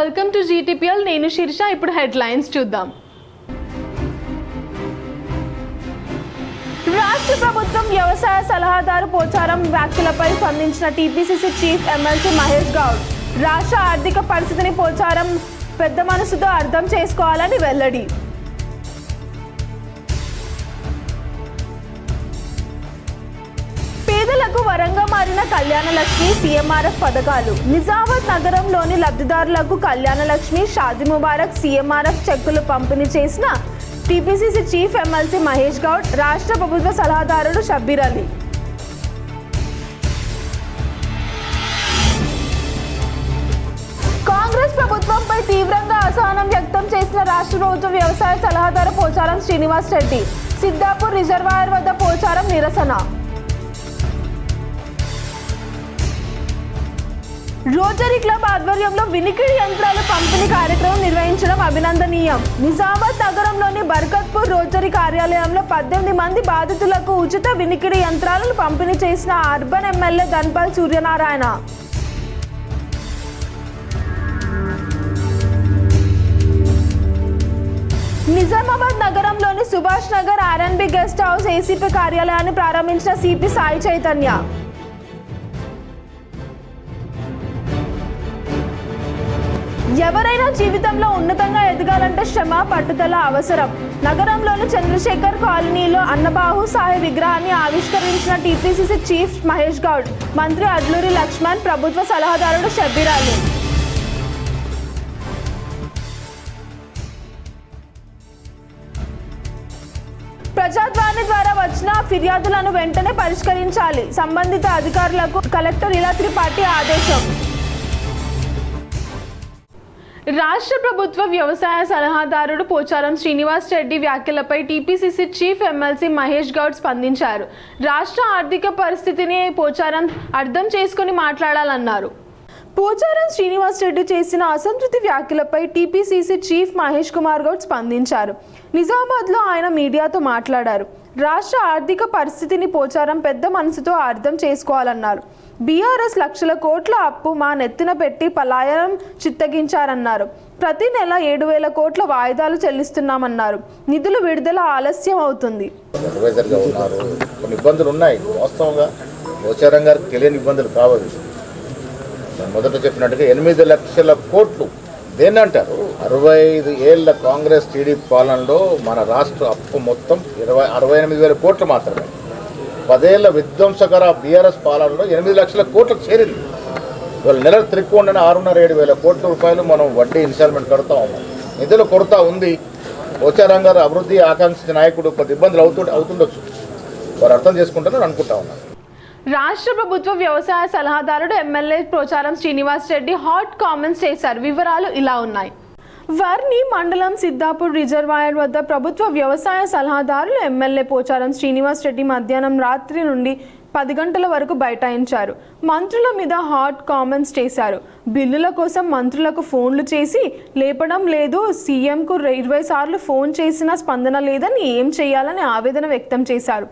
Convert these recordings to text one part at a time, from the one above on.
Welcome to GTPL. నేను శిరీష. ఇప్పుడు headlines చూద్దాం. రాష్ట్ర ప్రభుత్వం వ్యవసాయ సలహాదారు పోచారం వ్యాఖ్యలపై స్పందించిన TPCC chief MLC Mahesh Goud. రాష్ట్ర ఆర్థిక పరిస్థితిని పోచారం పెద్ద మనసుతో అర్థం చేసుకోవాలని వెల్లడి. పేదలకు వరంగా మారిన కళ్యాణలక్ష్మి సీఎంఆర్ఎఫ్ పథకాలు. నిజామాబాద్ నగరంలోని లబ్ధిదారులకు కళ్యాణలక్ష్మి, షాదీ ముబారక్, సీఎంఆర్ఎఫ్ చెక్కులు పంపిణీ చేసిన TPCC chief MLC Mahesh Goud, రాష్ట్ర ప్రభుత్వ సలహాదారుడు షబ్బీర్ అలీ. కాంగ్రెస్ ప్రభుత్వంపై తీవ్రంగా అసహనం వ్యక్తం చేసిన రాష్ట్ర ప్రభుత్వ వ్యవసాయ సలహాదారు పోచారం శ్రీనివాస్ రెడ్డి. సిద్దాపూర్ రిజర్వాయర్ వద్ద పోచారం నిరసన. రోటరీ క్లబ్ ఆధ్వర్యంలో వినికిడి యంత్రాల పంపిణీ కార్యక్రమం నిర్వహించడం అభినందనీయం. నిజామాబాద్ నగరంలోని బర్కత్పూర్ రోటరీ కార్యాలయంలో 18 మంది బాధితులకు ఉచిత వినికిడి యంత్రాలను పంపిణీ చేసిన అర్బన్ ఎమ్మెల్యే ధన్పాల్ సూర్యనారాయణ. నిజామాబాద్ నగరంలోని Subhash Nagar R&B guest house ACP కార్యాలయాన్ని ప్రారంభించిన సిపి సాయి చైతన్య. ఎవరైనా జీవితంలో ఉన్నతంగా ఎదగాలంటే శ్రమ, పట్టుదల అవసరం. నగరంలోని చంద్రశేఖర్ కాలనీలో అన్నబాహు సాయి విగ్రహాన్ని ఆవిష్కరించిన టీపీసీసీ చీఫ్ మహేష్ గౌడ్, మంత్రి అడ్లూరి లక్ష్మణ్, ప్రభుత్వ సలహాదారుడు షబ్బీర్ అలీ. ప్రజాద్వాని ద్వారా వచ్చిన ఫిర్యాదులను వెంటనే పరిష్కరించాలి. సంబంధిత అధికారులకు కలెక్టర్ ఇలా త్రిపాఠి ఆదేశం. రాష్ట్ర ప్రభుత్వ వ్యవసాయ సలహాదారుడు పోచారం శ్రీనివాస్ రెడ్డి వ్యాఖ్యలపై TPCC chief MLC Mahesh Goud స్పందించారు. రాష్ట్ర ఆర్థిక పరిస్థితిని పోచారం అర్థం చేసుకుని మాట్లాడాలన్నారు. పోచారం శ్రీనివాస్ రెడ్డి చేసిన అసంతృప్తి వ్యాఖ్యలపై టీపీసీసీ చీఫ్ మహేష్ కుమార్ గౌడ్ స్పందించారు. నిజామాబాద్లో ఆయన మీడియాతో మాట్లాడారు. రాష్ట్ర ఆర్థిక పరిస్థితిని పోచారం పెద్ద మనసుతో అర్థం చేసుకోవాలన్నారు. బీఆర్ఎస్ లక్షల కోట్ల అప్పు మా నెత్తిన పెట్టి పలాయనం చిత్తగించారన్నారు. ప్రతి నెల 7,000 కోట్ల వాయిదాలు చెల్లిస్తున్నామన్నారు. నిధులు విడుదల ఆలస్యం అవుతుంది. కొన్ని ఇబ్బందులు ఉన్నాయి. వాస్తవంగా పోచారం గారికి తెలియని ఇబ్బందులు కావాలి. మొదట చెప్పినట్టుగా 8 లక్షల కోట్లు దేన్ని అంటారు? 65 ఏళ్ల కాంగ్రెస్ టీడీపీ పాలనలో మన రాష్ట్ర అప్పు మొత్తం 68,000 కోట్లు మాత్రమే. 10 ఏళ్ల విధ్వంసకర బీఆర్ఎస్ పాలనలో 8 లక్షల కోట్లకు చేరింది. ఇవాళ నెల త్రిక్కోండనే 6,500 కోట్ల రూపాయలు మనం వడ్డీ ఇన్స్టాల్మెంట్ కడతా ఉన్నాం. నిధుల కొరత ఉంది. పోచారం గారు అభివృద్ధి ఆకాంక్షించిన నాయకుడు కొద్ది ఇబ్బందులు అవుతుండొచ్చు. వారు అర్థం చేసుకుంటారని అనుకుంటా ఉన్నారు. రాష్ట్ర ప్రభుత్వ వ్యవసాయ సలహాదారుడు MLA Pocharam Srinivas Reddy hot comments చేశారు. వివరాలు ఇలా ఉన్నాయి. వర్ని మండలం సిద్దాపూర్ రిజర్వాయర్ వద్ద ప్రభుత్వ వ్యవసాయ సలహాదారులు ఎమ్మెల్యే పోచారం శ్రీనివాస్ రెడ్డి మధ్యాహ్నం రాత్రి నుండి 10 గంటల వరకు బైఠాయించారు. మంత్రుల మీద హాట్ కామెంట్స్ చేశారు. బిల్లుల కోసం మంత్రులకు ఫోన్లు చేసి లేపడం లేదు, సీఎంకు 20 సార్లు ఫోన్ చేసినా స్పందన లేదని ఏం చేయాలని ఆవేదన వ్యక్తం చేశారు.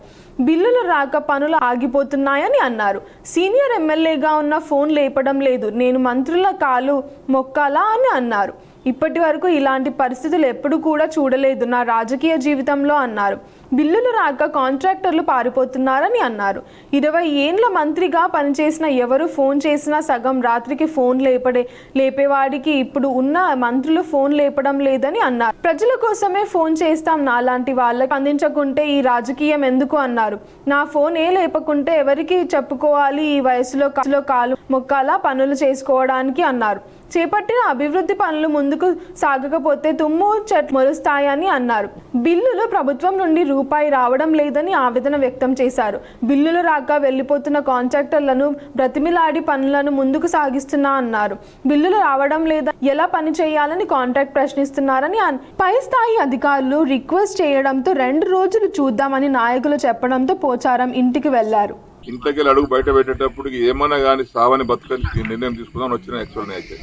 బిల్లులు రాక పనులు ఆగిపోతున్నాయని అన్నారు. సీనియర్ ఎమ్మెల్యేగా ఉన్న ఫోన్ లేపడం లేదు, నేను మంత్రుల కాలు మొక్కాలా అని అన్నారు. ఇప్పటి వరకు ఇలాంటి పరిస్థితులు ఎప్పుడు కూడా చూడలేదు నా రాజకీయ జీవితంలో అన్నారు. బిల్లులు రాక కాంట్రాక్టర్లు పారిపోతున్నారని అన్నారు. 20 ఏండ్ల మంత్రిగా పనిచేసిన ఎవరు ఫోన్ చేసినా సగం రాత్రికి ఫోన్ లేపేవాడికి ఇప్పుడు ఉన్న మంత్రులు ఫోన్ లేపడం లేదని అన్నారు. ప్రజల కోసమే ఫోన్ చేస్తాం, నాలాంటి వాళ్ళకి అందించకుంటే ఈ రాజకీయం ఎందుకు అన్నారు. నా ఫోన్ లేపకుంటే ఎవరికి చెప్పుకోవాలి, ఈ వయసులో కాలు మొక్కాలా పనులు చేసుకోవడానికి అన్నారు. చేపట్టిన అభివృద్ధి పనులు ముందుకు సాగకపోతే తుమ్ము చెట్లు మొలుస్తాయని అన్నారు. బిల్లులు ప్రభుత్వం నుండి రూపాయి రావడం లేదని ఆవేదన వ్యక్తం చేశారు. బిల్లులు రాక వెళ్లిపోతున్న కాంట్రాక్టర్లను బ్రతిమిలాడి పనులను ముందుకు సాగిస్తున్నా అన్నారు. బిల్లులు రావడం లేదా ఎలా పని చేయాలని కాంట్రాక్ట్ ప్రశ్నిస్తున్నారని పై స్థాయి అధికారులు రిక్వెస్ట్ చేయడంతో 2 రోజులు చూద్దామని నాయకులు చెప్పడంతో పోచారం ఇంటికి వెళ్లారు. ఇంట్లోకి అడుగు బయట పెట్టేటప్పుడు ఏమన్నా కానీ సావని బతుకని నిర్ణయం తీసుకుందామని వచ్చిన యాక్చువల్ అయితే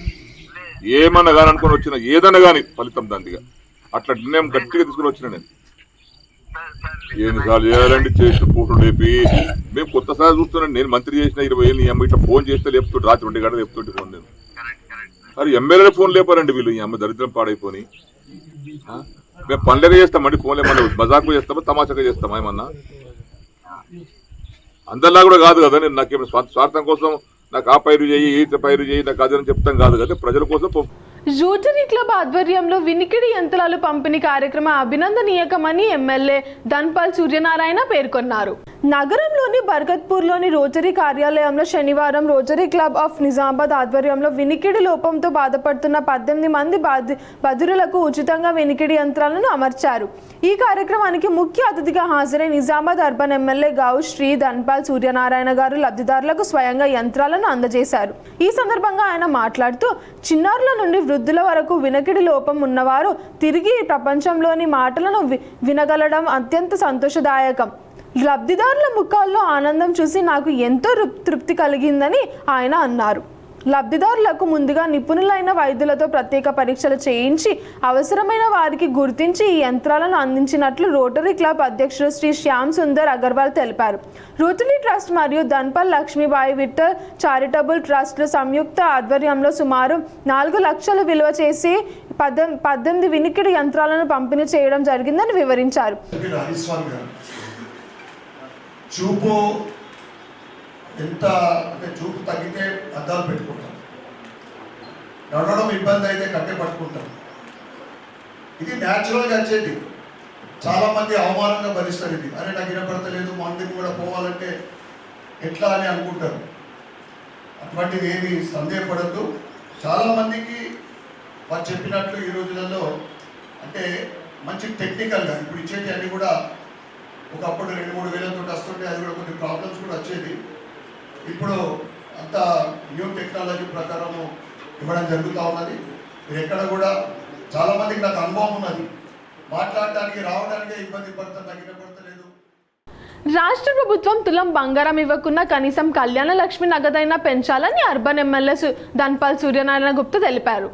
ఏమన్నా కానీ అనుకుని వచ్చిన ఏదన్నా కానీ ఫలితం దాంతిగా అట్లా నిర్ణయం గట్టిగా తీసుకుని వచ్చిన నేను. ఎన్నిసార్లు చేయాలండి చేసిన ఫోటోలు లేపి మేము కొత్తసారి చూస్తున్నాను. నేను మంత్రి చేసిన 20 ఏళ్ళు ఇట్లా ఫోన్ చేస్తే లేపుతుంటే రాత్రి 2 గంటలు లేపుతుంటే ఫోన్ నేను మరి ఎమ్మెల్యేల ఫోన్ లేపారండి వీళ్ళు, ఈ అమ్మ దరిద్రం పాడైపోయి. మేము పనులుగా చేస్తామండి, ఫోన్లు ఏమన్నా మజాకు చేస్తామా తమాషాగా చేస్తామా ఏమన్నా? అందరిలా కూడా కాదు కదా. నేను నాకేమైనా స్వార్థం కోసం నాకు ఆ పైరు చేయి ఈ పైరు చేయి నాకు అదని చెప్తాం కాదు కదా, ప్రజల కోసం. రోటరీ క్లబ్ ఆధ్వర్యంలో వినికిడి యంత్రాలు పంపిణీ కార్యక్రమం అభినందనీయకమని ఎమ్మెల్యే ధన్పాల్ సూర్యనారాయణ పేర్కొన్నారు. నగరంలోని బర్కత్పూర్లోని రోటరీ కార్యాలయంలో శనివారం రోటరీ క్లబ్ ఆఫ్ నిజామాబాద్ ఆధ్వర్యంలో వినికిడి లోపంతో బాధపడుతున్న 18 మంది బధిరులకు ఉచితంగా వినికిడి యంత్రాలను అమర్చారు. ఈ కార్యక్రమానికి ముఖ్య అతిథిగా హాజరై నిజామాబాద్ అర్బన్ ఎమ్మెల్యే గౌ శ్రీ ధన్పాల్ సూర్యనారాయణ గారు లబ్ధిదారులకు స్వయంగా యంత్రాలను అందజేశారు. ఈ సందర్భంగా ఆయన మాట్లాడుతూ చిన్నారుల నుండి వృద్ధుల వరకు వినికిడి లోపం ఉన్నవారు తిరిగి ప్రపంచంలోని మాటలను వినగలడం అత్యంత సంతోషదాయకం. లబ్ధిదారుల ముఖాల్లో ఆనందం చూసి నాకు ఎంతో తృప్తి కలిగిందని ఆయన అన్నారు. లబ్ధిదారులకు ముందుగా నిపుణులైన వైద్యులతో ప్రత్యేక పరీక్షలు చేయించి అవసరమైన వారికి గుర్తించి ఈ యంత్రాలను అందించినట్లు రోటరీ క్లబ్ అధ్యక్షుడు శ్రీ శ్యామ్ సుందర్ అగర్వాల్ తెలిపారు. రోటరీ ట్రస్ట్ మరియు ధన్పాల్ లక్ష్మీబాయి విఠల్ చారిటబుల్ ట్రస్ట్ల సంయుక్త ఆధ్వర్యంలో సుమారు 4 లక్షలు విలువ చేసి 18 వినికిడి యంత్రాలను పంపిణీ చేయడం జరిగిందని వివరించారు. చూపు ఎంత అంటే చూపు తగ్గితే అద్దాలు పెట్టుకుంటాం, నడవడం ఇబ్బంది అయితే కట్టె పట్టుకుంటాం. ఇది న్యాచురల్గా వచ్చేది. చాలామంది అవమానంగా భరిస్తారు. ఇది అరే నాకు వినపడతలేదు, మందికి కూడా పోవాలంటే ఎట్లా అని అనుకుంటారు. అటువంటిది ఏమి సందేహపడద్దు. చాలామందికి వారు చెప్పినట్లు ఈ రోజులలో అంటే మంచి టెక్నికల్గా ఇప్పుడు ఇచ్చేటి అన్నీ కూడా ఒకప్పుడు 2-3 వేలతో వస్తుంటే అది కూడా కొన్ని ప్రాబ్లమ్స్ కూడా వచ్చేది. ఇప్పుడు అంత న్యూ టెక్నాలజీ ప్రకారము ఇవ్వడం జరుగుతూ ఉన్నది. మీరు ఎక్కడ కూడా చాలామందికి నాకు అనుభవం ఉన్నది, మాట్లాడటానికి రావడానికే ఇబ్బంది పడతాను, నాకు వినపడతలేదు. రాష్ట్ర ప్రభుత్వం తులం బంగారం ఇవ్వకున్నా కనీసం కళ్యాణ లక్ష్మి నగదైనా పెంచాలని అర్బన్ ఎమ్మెల్యే ధన్పాల్ సూర్యనారాయణ గుప్తా తెలిపారు.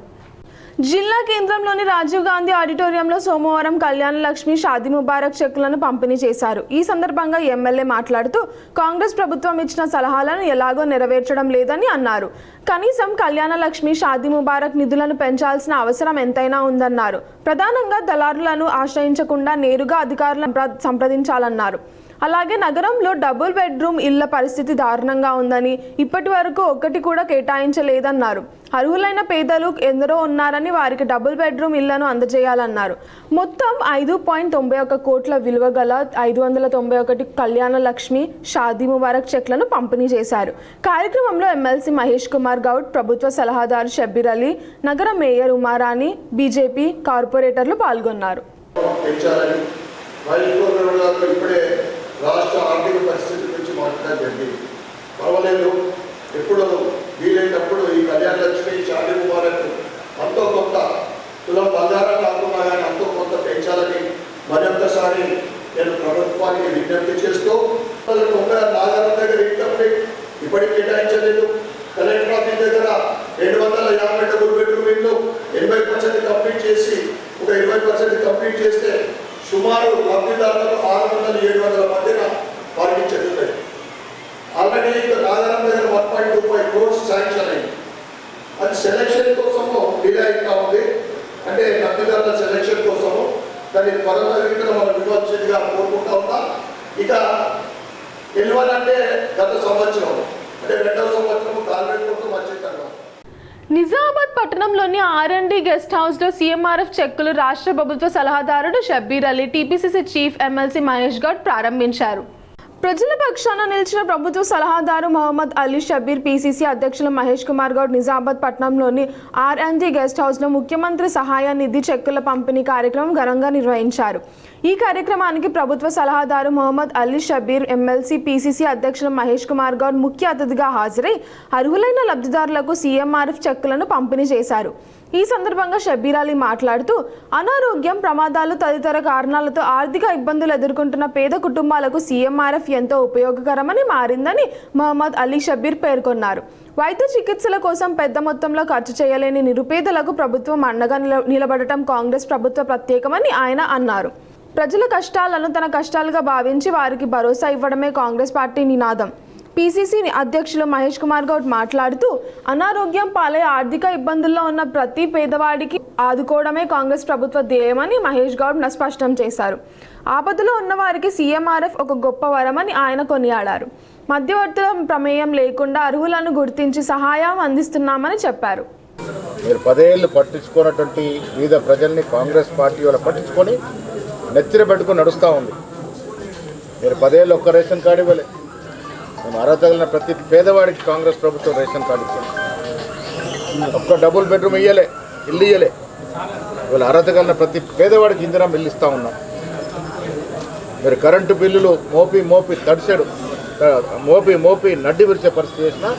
జిల్లా కేంద్రంలోని రాజీవ్ గాంధీ ఆడిటోరియంలో సోమవారం కళ్యాణ లక్ష్మి షాదీ ముబారక్ చెక్కులను పంపిణీ చేశారు. ఈ సందర్భంగా ఎమ్మెల్యే మాట్లాడుతూ కాంగ్రెస్ ప్రభుత్వం ఇచ్చిన సలహాలను ఎలాగో నెరవేర్చడం లేదని అన్నారు. కనీసం కళ్యాణ లక్ష్మి షాదీ ముబారక్ నిధులను పెంచాల్సిన అవసరం ఎంతైనా ఉందన్నారు. ప్రధానంగా దళారులను ఆశ్రయించకుండా నేరుగా అధికారులను సంప్రదించాలన్నారు. అలాగే నగరంలో డబుల్ బెడ్రూమ్ ఇళ్ల పరిస్థితి దారుణంగా ఉందని, ఇప్పటి వరకు ఒక్కటి కూడా కేటాయించలేదన్నారు. అర్హులైన పేదలు ఎందరో ఉన్నారని వారికి డబుల్ బెడ్రూమ్ ఇళ్లను అందజేయాలన్నారు. మొత్తం 5.91 కోట్ల విలువ గల 591 కళ్యాణ లక్ష్మి షాదీ ముబారక్ చెక్లను పంపిణీ చేశారు. కార్యక్రమంలో ఎమ్మెల్సీ మహేష్ కుమార్ గౌడ్, ప్రభుత్వ సలహాదారు షబ్బీర్ అలీ, నగర మేయర్ ఉమారాణి, బీజేపీ కార్పొరేటర్లు పాల్గొన్నారు. రాష్ట్ర ఆర్థిక పరిస్థితి గురించి మాట్లాడడం జరిగింది. పర్వాలేదు, ఎప్పుడు వీలైనప్పుడు ఈ కళ్యాణ లక్ష్మి షాదీ ముబారక్ అంతో కొంత తులం బంగారం కాకుండా కానీ అంతో కొంత పెంచాలని మరొకసారి నేను ప్రభుత్వానికి విజ్ఞప్తి చేస్తూ నాగారం దగ్గర ఇన్కమ్ ఇప్పటికి కేటాయించలేదు. కలెక్టర్ ఆఫీస్ దగ్గర 250 డబుల్ బెడ్రూమ్ ఇల్లు 80% కంప్లీట్ చేసి ఒక 20% కంప్లీట్ చేస్తే సుమారు లబ్ధిదారులకు 600-700 మధ్యన వారికి చెందుతాయి. ఆల్రెడీ నాగారం దగ్గర 1.25 crores శాంక్షన్ అయింది. అది సెలక్షన్ కోసము డిలే అవుతా ఉంది. అంటే లబ్ధిదారుల సెలక్షన్ కోసము దాన్ని త్వరగా మనం ఇవ్వాల్సిందిగా కోరుకుంటా ఉన్నా. ఇక ఎల్వనంటే గత సంవత్సరం అంటే 2వ సంవత్సరం కాంగ్రెస్ కోసం వచ్చిందన్న నిజామాబాద్ పట్టణంలోని R&D గెస్ట్ హౌస్లో సీఎంఆర్ఎఫ్ చెక్కులు రాష్ట్ర ప్రభుత్వ సలహాదారుడు Shabbir Ali, TPCC chief MLC Mahesh Goud ప్రారంభించారు. ప్రజల పక్షాన నిలిచిన ప్రభుత్వ సలహాదారు మొహమ్మద్ అలీ షబ్బీర్, పీసీసీ అధ్యక్షులు మహేష్ కుమార్ గౌడ్ నిజామాబాద్ పట్టణంలోని R&D గెస్ట్ హౌస్లో ముఖ్యమంత్రి సహాయ నిధి చెక్కుల పంపిణీ కార్యక్రమం ఘనంగా నిర్వహించారు. ఈ కార్యక్రమానికి ప్రభుత్వ సలహాదారు మొహమ్మద్ అలీ షబ్బీర్, ఎమ్మెల్సీ, పీసీసీ అధ్యక్షులు మహేష్ కుమార్ గౌడ్ ముఖ్య అతిథిగా హాజరై అర్హులైన లబ్ధిదారులకు సీఎంఆర్ఎఫ్ చెక్కులను పంపిణీ చేశారు. ఈ సందర్భంగా షబ్బీర్ అలీ మాట్లాడుతూ అనారోగ్యం, ప్రమాదాలు తదితర కారణాలతో ఆర్థిక ఇబ్బందులు ఎదుర్కొంటున్న పేద కుటుంబాలకు సీఎంఆర్ఎఫ్ ఎంతో ఉపయోగకరమని మారిందని మొహమ్మద్ అలీ షబ్బీర్ పేర్కొన్నారు. వైద్య చికిత్సల కోసం పెద్ద మొత్తంలో ఖర్చు చేయలేని నిరుపేదలకు ప్రభుత్వం అండగా నిలబడటం కాంగ్రెస్ ప్రభుత్వ ప్రత్యేకమని ఆయన అన్నారు. ప్రజల కష్టాలను తన కష్టాలుగా భావించి వారికి భరోసా ఇవ్వడమే కాంగ్రెస్ పార్టీ నినాదం. పీసీసీ అధ్యక్షులు మహేష్ కుమార్ గౌడ్ మాట్లాడుతూ అనారోగ్యం పాలై ఆర్థిక ఇబ్బందుల్లో ఉన్న ప్రతి పేదవాడికి ఆదుకోవడమే కాంగ్రెస్ ప్రభుత్వ ధ్యేయమని మహేష్ గౌడ్ స్పష్టం చేశారు. ఆపదలో ఉన్న వారికి సీఎంఆర్ఎఫ్ ఒక గొప్ప వరమని ఆయన కొనియాడారు. మధ్యవర్తుల ప్రమేయం లేకుండా అర్హులను గుర్తించి సహాయం అందిస్తున్నామని చెప్పారు. మీరు 10 ఏళ్ళు పట్టించుకున్నటువంటి వివిధ ప్రజల్ని కాంగ్రెస్ పార్టీ వాళ్ళు పట్టించుకొని నెత్తిన పెట్టుకుని నడుస్తూ ఉంది. మీరు 10 ఏళ్ళు ఒక్క రేషన్ కార్డు ఇవ్వలే. మేము అర్హత కలిగిన ప్రతి పేదవాడికి కాంగ్రెస్ ప్రభుత్వం రేషన్ కార్డు ఇచ్చింది. ఒక్క డబుల్ బెడ్రూమ్ ఇయ్యలే, ఇల్లు ఇయ్యలే. ఇవాళ అర్హత కలిగిన ప్రతి పేదవాడికి ఇందిరా బిల్లు ఇస్తూ ఉన్నాం. మీరు కరెంటు బిల్లులు మోపి తడిసాడు, మోపి నడ్డి విరిచే పరిస్థితి చేసినా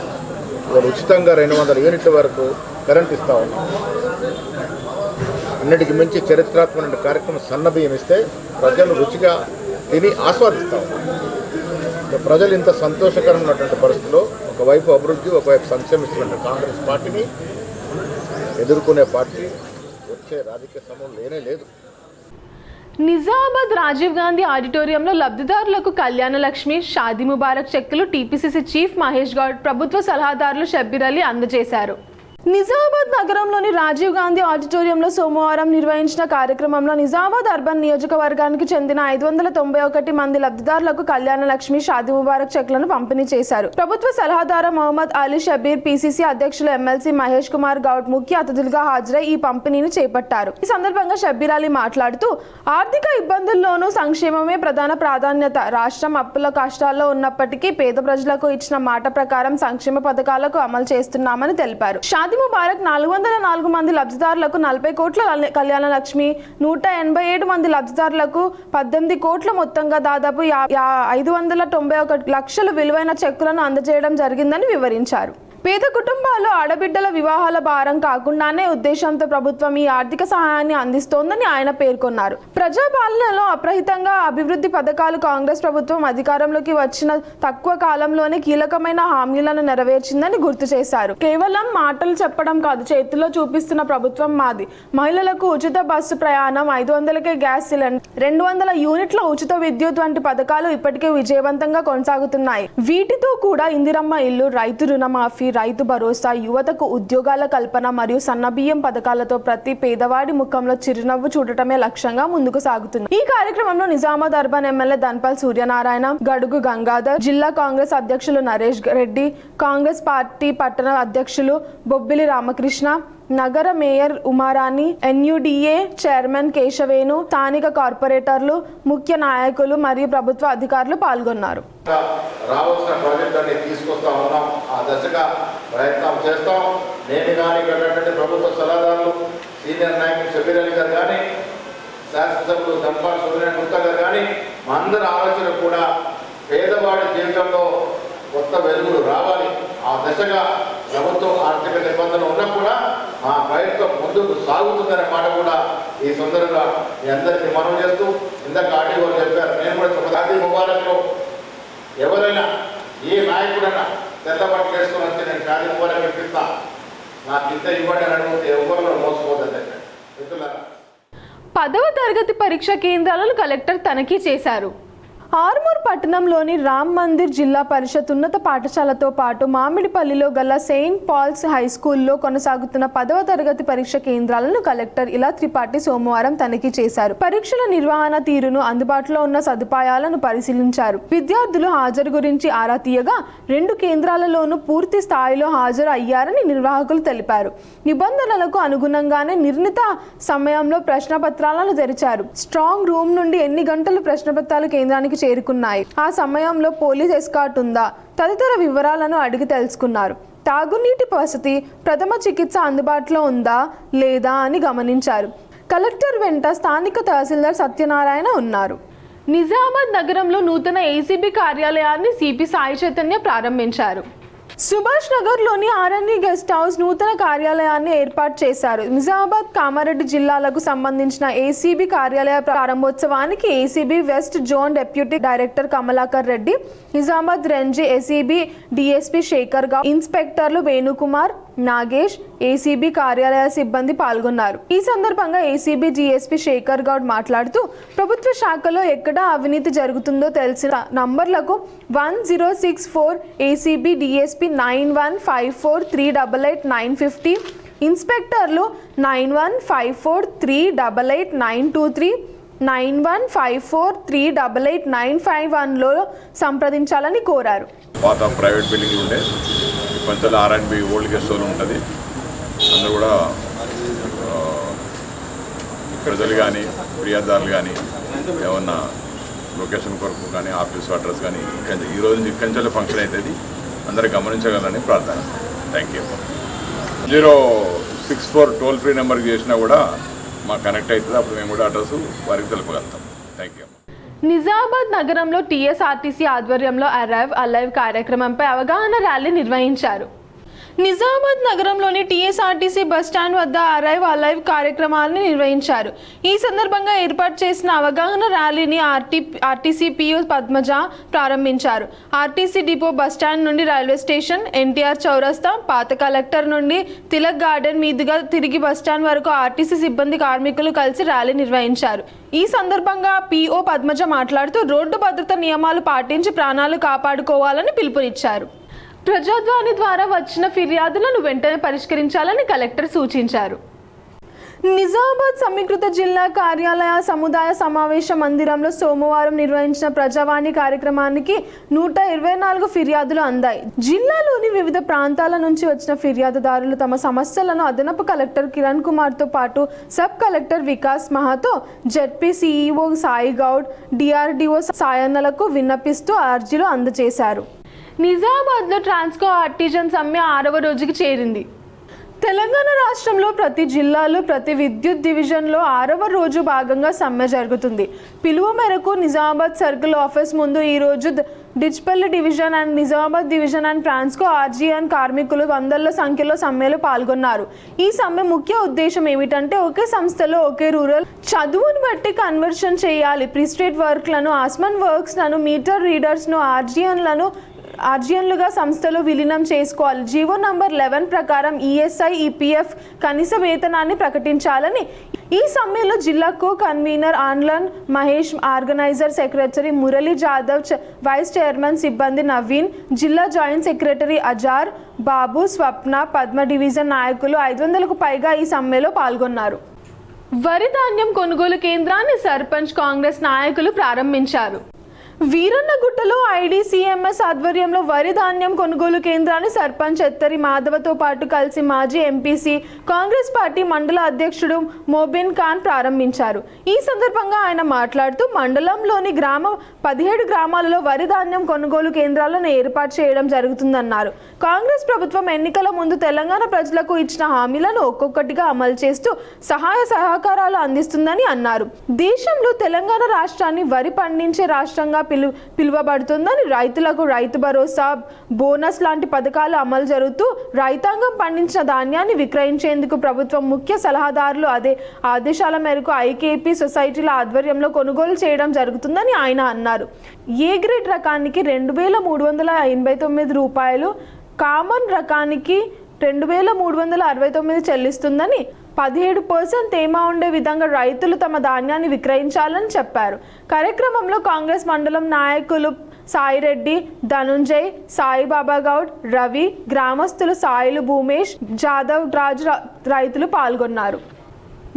ఇవాళ ఉచితంగా 200 యూనిట్ల వరకు కరెంట్ ఇస్తూ ఉన్నాం. అన్నిటికి మించి చరిత్రాత్మక కార్యక్రమం సన్నబియ్యం ఇస్తే ప్రజలు రుచిగా తిని ఆస్వాదిస్తూ ఉన్నారు. ప్రజలు ఇంత సంతోషకరమైనటువంటి పరిస్థితుల్లో ఒకవైపు అభివృద్ధి, ఒకవైపు సంక్షేమిస్తున్న కాంగ్రెస్ పార్టీని ఎదుర్కొనే పార్టీ వచ్చే రాజకీయ సమయం లేనే లేదు. నిజామాబాద్ రాజీవ్ గాంధీ ఆడిటోరియంలో లబ్ధిదారులకు కళ్యాణ లక్ష్మి, షాదీ ముబారక్ చెక్కులు టీపీసీసీ చీఫ్ మహేష్ గౌడ్, ప్రభుత్వ సలహాదారులు షబ్బీర్ అలీ అందజేశారు. నిజామాబాద్ నగరంలోని రాజీవ్ గాంధీ ఆడిటోరియంలో సోమవారం నిర్వహించిన కార్యక్రమంలో నిజామాబాద్ అర్బన్ నియోజకవర్గానికి చెందిన 591 మంది లబ్ధిదారులకు కళ్యాణ లక్ష్మి, షాదీ ముబారక్ చెక్లను పంపిణీ చేశారు. ప్రభుత్వ సలహాదారు మొహమ్మద్ అలీ షబీర్, పీసీసీ అధ్యక్షులు ఎమ్మెల్సీ మహేష్ కుమార్ గౌడ్ ముఖ్య అతిథులుగా హాజరై ఈ పంపిణీని చేపట్టారు. ఈ సందర్భంగా షబ్బీర్ అలీ మాట్లాడుతూ ఆర్థిక ఇబ్బందుల్లోనూ సంక్షేమమే ప్రధాన ప్రాధాన్యత. రాష్ట్రం అప్పుల కష్టాల్లో ఉన్నప్పటికీ పేద ప్రజలకు ఇచ్చిన మాట ప్రకారం సంక్షేమ పథకాలకు అమలు చేస్తున్నామని తెలిపారు. షాదీ ముబారక్ 404 మంది లబ్ధిదారులకు 40 కోట్ల కళ్యాణ లక్ష్మి, 187 మంది లబ్ధిదారులకు 18 కోట్ల మొత్తంగా దాదాపు 591 లక్షల విలువైన చెక్కులను అందజేయడం జరిగిందని వివరించారు. పేద కుటుంబాలు ఆడబిడ్డల వివాహాల భారం కాకుండానే ఉద్దేశంతో ప్రభుత్వం ఈ ఆర్థిక సహాయాన్ని అందిస్తోందని ఆయన పేర్కొన్నారు. ప్రజాపాలనలో అప్రహితంగా అభివృద్ధి పథకాలు కాంగ్రెస్ ప్రభుత్వం అధికారంలోకి వచ్చిన తక్కువ కాలంలోనే కీలకమైన హామీలను నెరవేర్చిందని గుర్తు చేశారు. కేవలం మాటలు చెప్పడం కాదు, చేతుల్లో చూపిస్తున్న ప్రభుత్వం మాది. మహిళలకు ఉచిత బస్సు ప్రయాణం, 500కే గ్యాస్ సిలిండర్, 200 యూనిట్ల ఉచిత విద్యుత్ వంటి పథకాలు ఇప్పటికే విజయవంతంగా కొనసాగుతున్నాయి. వీటితో కూడా ఇందిరమ్మ ఇల్లు, రైతు రుణమాఫీ, రైతు భరోసా, యువతకు ఉద్యోగాల కల్పన మరియు సన్నబియ్యం పథకాలతో ప్రతి పేదవాడి ముఖంలో చిరునవ్వు చూడటమే లక్ష్యంగా ముందుకు సాగుతుంది. ఈ కార్యక్రమంలో నిజామాబాద్ అర్బన్ ఎమ్మెల్యే ధన్పాల్ సూర్యనారాయణ, గడుగు గంగాధర్, జిల్లా కాంగ్రెస్ అధ్యక్షులు నరేష్ రెడ్డి, కాంగ్రెస్ పార్టీ పట్టణ అధ్యక్షులు బొబ్బిలి రామకృష్ణ, నగర మేయర్ ఉమారాణి, ఎన్యూడీఏ చైర్మన్ కేశవేణు, స్థానిక కార్పొరేటర్లు, ముఖ్య నాయకులు మరియు ప్రభుత్వ అధికారులు పాల్గొన్నారు. రావాల్సిన ప్రాజెక్టుని తీసుకొస్తా ఉన్నాం. ఆ దశగా ప్రయత్నం చేస్తాం. నేను కానీ ఇక్కడ ప్రభుత్వ సలహాదారులు, సీనియర్ నాయకులు షబీర్ అలీ గారు కానీ, శాసనసభ్యులు ధన్పాల్ సూర్యనారాయణ గుప్తా గారు కానీ, మా అందరి ఆలోచన కూడా పేదవాడి జీవితంలో కొత్త వెలుగులు రావాలి. ఆ దశగా ప్రభుత్వం ఆర్థిక నిబంధనలు ఉన్నా కూడా మా ప్రయత్నం ముందుకు సాగుతుందనే మాట కూడా ఈ సందర్భంగా మీ అందరికీ మనవి చేస్తూ, ఇందాక ఆర్డీఓ చెప్పారు, నేను కూడా షాదీ ముబారక్లో ఎవరైనా ఏ నాయకుడైనా తెల్ల బట్టలు వేసుకొని వచ్చి నేను షాదీ ముబారక్ ఇప్పిస్తా, నాకు ఇంత ఇవ్వండి అని అడిగితే ఎవరు మోసపోతుంది. మిత్రులారా, 10వ తరగతి పరీక్ష కేంద్రాలను కలెక్టర్ తనిఖీ చేశారు. ఆర్మూర్ పట్టణంలోని రామ్ మందిర్ జిల్లా పరిషత్ ఉన్నత పాఠశాలతో పాటు మామిడిపల్లిలో గల సెయింట్ పాల్స్ హై స్కూల్లో కొనసాగుతున్న 10వ తరగతి పరీక్ష కేంద్రాలను కలెక్టర్ ఇలా త్రిపాఠి సోమవారం తనిఖీ చేశారు. పరీక్షల నిర్వహణ తీరును, అందుబాటులో ఉన్న సదుపాయాలను పరిశీలించారు. విద్యార్థులు హాజరు గురించి ఆరా తీయగా 2 కేంద్రాలలోనూ పూర్తి స్థాయిలో హాజరు అయ్యారని నిర్వాహకులు తెలిపారు. నిబంధనలకు అనుగుణంగానే నిర్ణీత సమయంలో ప్రశ్నపత్రాలను తెరిచారు. స్ట్రాంగ్ రూమ్ నుండి ఎన్ని గంటలు ప్రశ్నపత్రాలు కేంద్రానికి చేరుకున్నాయి, ఆ సమయంలో పోలీస్ ఎస్కార్ట్ ఉందా తదితర వివరాలను అడిగి తెలుసుకున్నారు. తాగునీటి వసతి, ప్రథమ చికిత్స అందుబాటులో ఉందా లేదా అని గమనించారు. కలెక్టర్ వెంట స్థానిక తహసీల్దార్ సత్యనారాయణ ఉన్నారు. నిజామాబాద్ నగరంలో నూతన ఏసీబీ కార్యాలయాన్ని సిపి సాయి చైతన్య ప్రారంభించారు. సుభాష్ నగర్లోని ఆర్ఎన్ఈ గెస్ట్ హౌస్ నూతన కార్యాలయాన్ని ఏర్పాటు చేశారు. నిజామాబాద్, కామారెడ్డి జిల్లాలకు సంబంధించిన ఏసీబీ కార్యాలయ ప్రారంభోత్సవానికి ACB west zone deputy director Kamalakar Reddy, Nizamabad range ACB DSP Shekar Goud, ఇన్స్పెక్టర్లు వేణుకుమార్, నాగేష్, ఏసీబీ కార్యాలయ సిబ్బంది పాల్గొన్నారు. ఈ సందర్భంగా ఏసీబీ డీఎస్పీ శేఖర్ గౌడ్ మాట్లాడుతూ ప్రభుత్వ శాఖలో ఎక్కడ అవినీతి జరుగుతుందో తెలిసిన నంబర్లకు 1064 ఏసీబీ డీఎస్పీ 9154388950, ఇన్స్పెక్టర్లు 9154388923, 9154388951లో సంప్రదించాలని కోరారు. పాత ప్రైవేట్ బిల్డింగ్ ఉండే కొంచెం ఆర్ఎండ్బి ఓల్డ్ గెస్ట్ హౌస్ ఉంటుంది. అందరూ కూడా ప్రజలు కానీ ఫిర్యాదుదారులు కానీ ఏమన్నా లొకేషన్ కొరకు కానీ ఆఫీస్ అడ్రస్ కానీ ఈ రోజు నుంచి ఇక్కడి ఫంక్షన్ అవుతుంది, అందరూ గమనించగలని ప్రార్థన. Thank you. 064 టోల్ ఫ్రీ నెంబర్కి చేసినా కూడా మాకు కనెక్ట్ అవుతుంది, అప్పుడు మేము కూడా అడ్రస్ వారికి తెలుపగలుగుతాం. Thank you. నిజామాబాద్ నగరంలో టీఎస్ఆర్టీసీ ఆధ్వర్యంలో అరైవ్ అలైవ్ కార్యక్రమంపై అవగాహన ర్యాలీ నిర్వహించారు. నిజామాబాద్ నగరంలోని టీఎస్ఆర్టీసీ బస్టాండ్ వద్ద అరైవ్ అలైవ్ కార్యక్రమాన్ని నిర్వహించారు. ఈ సందర్భంగా ఏర్పాటు చేసిన అవగాహన ర్యాలీని ఆర్టీసీ పియు పద్మజ ప్రారంభించారు. ఆర్టీసీ డిపో బస్టాండ్ నుండి రైల్వే స్టేషన్, ఎన్టీఆర్ చౌరస్తా, పాత కలెక్టర్ నుండి తిలక్ గార్డెన్ మీదుగా తిరిగి బస్టాండ్ వరకు ఆర్టీసీ సిబ్బంది, కార్మికులు కలిసి ర్యాలీ నిర్వహించారు. ఈ సందర్భంగా పిఓ పద్మజ మాట్లాడుతూ రోడ్డు భద్రత నియమాలు పాటించి ప్రాణాలు కాపాడుకోవాలని పిలుపునిచ్చారు. ప్రజాధ్వని ద్వారా వచ్చిన ఫిర్యాదులను వెంటనే పరిష్కరించాలని కలెక్టర్ సూచించారు. నిజామాబాద్ సమీకృత జిల్లా కార్యాలయ సముదాయ సమావేశ మందిరంలో సోమవారం నిర్వహించిన ప్రజావాణి కార్యక్రమానికి 124 ఫిర్యాదులు అందాయి. జిల్లాలోని వివిధ ప్రాంతాల నుంచి వచ్చిన ఫిర్యాదుదారులు తమ సమస్యలను అదనపు కలెక్టర్ కిరణ్ కుమార్తో పాటు సబ్ కలెక్టర్ వికాస్ మహాతో, ZP CEO Sai Goud, DRDO సాయన్నలకు విన్నపిస్తూ అర్జీలు అందజేశారు. నిజామాబాద్లో ట్రాన్స్కో ఆర్టిజన్ సమ్మె 6వ రోజుకి చేరింది. తెలంగాణ రాష్ట్రంలో ప్రతి జిల్లాలో ప్రతి విద్యుత్ డివిజన్లో 6వ రోజు భాగంగా సమ్మె జరుగుతుంది. పిలువ మేరకు నిజామాబాద్ సర్కిల్ ఆఫీస్ ముందు ఈరోజు Dichpally division and Nizamabad division and Transco ఆర్జీఎన్ కార్మికులు వందల సంఖ్యలో సమ్మెలో పాల్గొన్నారు. ఈ సమ్మె ముఖ్య ఉద్దేశం ఏమిటంటే ఒకే సంస్థలో ఒకే రూరల్ చదువును బట్టి కన్వర్షన్ చేయాలి. ప్రీస్టేట్ వర్క్లను, ఆస్మన్ వర్క్స్లను, మీటర్ రీడర్స్ను ఆర్జీఎన్లుగా సంస్థలో విలీనం చేసుకోవాలి. జీవో నంబర్ 11 ప్రకారం ఈఎస్ఐ, ఈపీఎఫ్ కనీస వేతనాన్ని ప్రకటించాలని ఈ సమ్మెలో జిల్లా కో కన్వీనర్ ఆన్లన్ Mahesh, organiser secretary Murali Jadhav, vice chairman సిబ్బంది నవీన్, జిల్లా joint secretary Azhar, Babu, Swapna, Padma division నాయకులు 500కు పైగా ఈ సమ్మెలో పాల్గొన్నారు. వరి ధాన్యం కొనుగోలు కేంద్రాన్ని సర్పంచ్ కాంగ్రెస్ నాయకులు ప్రారంభించారు. వీరన్నగుట్టలో ఐడీసీఎంఎస్ ఆధ్వర్యంలో వరి ధాన్యం కొనుగోలు కేంద్రాన్ని సర్పంచ్ ఎత్తరి మాధవతో పాటు కలిసి మాజీ ఎంపీసీ, కాంగ్రెస్ పార్టీ మండల అధ్యక్షుడు మోబిన్ ఖాన్ ప్రారంభించారు. ఈ సందర్భంగా ఆయన మాట్లాడుతూ మండలంలోని 17 గ్రామాలలో వరి ధాన్యం కొనుగోలు కేంద్రాలను ఏర్పాటు చేయడం జరుగుతుందన్నారు. కాంగ్రెస్ ప్రభుత్వం ఎన్నికల ముందు తెలంగాణ ప్రజలకు ఇచ్చిన హామీలను ఒక్కొక్కటిగా అమలు చేస్తూ సహాయ సహకారాలు అందిస్తుందని అన్నారు. దేశంలో తెలంగాణ రాష్ట్రాన్ని వరి పండించే రాష్ట్రంగా పిలువబడుతుందని, రైతులకు రైతు భరోసా, బోనస్ లాంటి పథకాలు అమలు జరుగుతూ రైతాంగం పండించిన ధాన్యాన్ని విక్రయించేందుకు ప్రభుత్వం ముఖ్య సలహాదారులు ఆదేశాల మేరకు ఐకేపీ సొసైటీల ఆధ్వర్యంలో కొనుగోలు చేయడం జరుగుతుందని ఆయన అన్నారు. ఏ గ్రేడ్ రకానికి 2389 రూపాయలు, కామన్ రకానికి 2369 చెల్లిస్తుందని, 17% తేమ ఉండే విధంగా రైతులు తమ ధాన్యాన్ని విక్రయించాలని చెప్పారు. కార్యక్రమంలో కాంగ్రెస్ మండలం నాయకులు సాయిరెడ్డి, ధనుంజయ్, సాయిబాబా గౌడ్, రవి, గ్రామస్తులు సాయిలు, భూమేష్, జాదవ్ రాజు రైతులు పాల్గొన్నారు.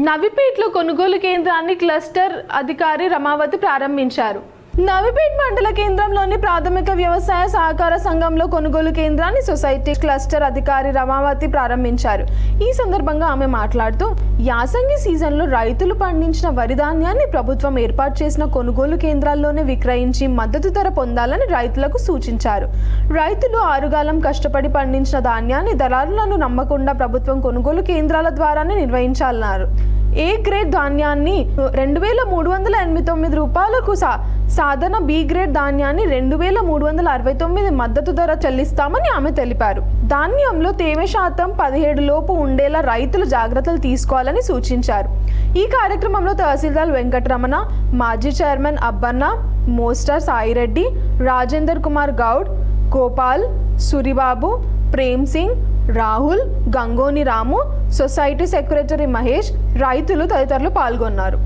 నవిపేట్లో కొనుగోలు కేంద్రాన్ని క్లస్టర్ అధికారి రమావతి ప్రారంభించారు. నవిపేట్ మండల కేంద్రంలోని ప్రాథమిక వ్యవసాయ సహకార సంఘంలో కొనుగోలు కేంద్రాన్ని సొసైటీ క్లస్టర్ అధికారి రమావతి ప్రారంభించారు. ఈ సందర్భంగా ఆమె మాట్లాడుతూ యాసంగి సీజన్లో రైతులు పండించిన వరి ధాన్యాన్ని ప్రభుత్వం ఏర్పాటు చేసిన కొనుగోలు కేంద్రాల్లోనే విక్రయించి మద్దతు ధర పొందాలని రైతులకు సూచించారు. రైతులు ఆరుగాలం కష్టపడి పండించిన ధాన్యాన్ని దళారులను నమ్మకుండా ప్రభుత్వం కొనుగోలు కేంద్రాల ద్వారానే నిర్వహించాలన్నారు. ఏ గ్రేడ్ ధాన్యాన్ని 2,389 రూపాయలకు సాధారణ బి గ్రేడ్ ధాన్యాన్ని 2,369 మద్దతు ధర చెల్లిస్తామని ఆమె తెలిపారు. ధాన్యంలో తేమ శాతం 17 లోపు ఉండేలా రైతులు జాగ్రత్తలు తీసుకోవాలని సూచించారు. ఈ కార్యక్రమంలో తహసీల్దార్ వెంకటరమణ, మాజీ చైర్మన్ అబ్బన్న, మోస్టర్ సాయిరెడ్డి, రాజేందర్ కుమార్ గౌడ్, గోపాల్, సురిబాబు, ప్రేమ్ సింగ్, రాహుల్, గంగోని రాము, సొసైటీ సెక్రటరీ మహేష్, రైతులు తదితరులు పాల్గొన్నారు.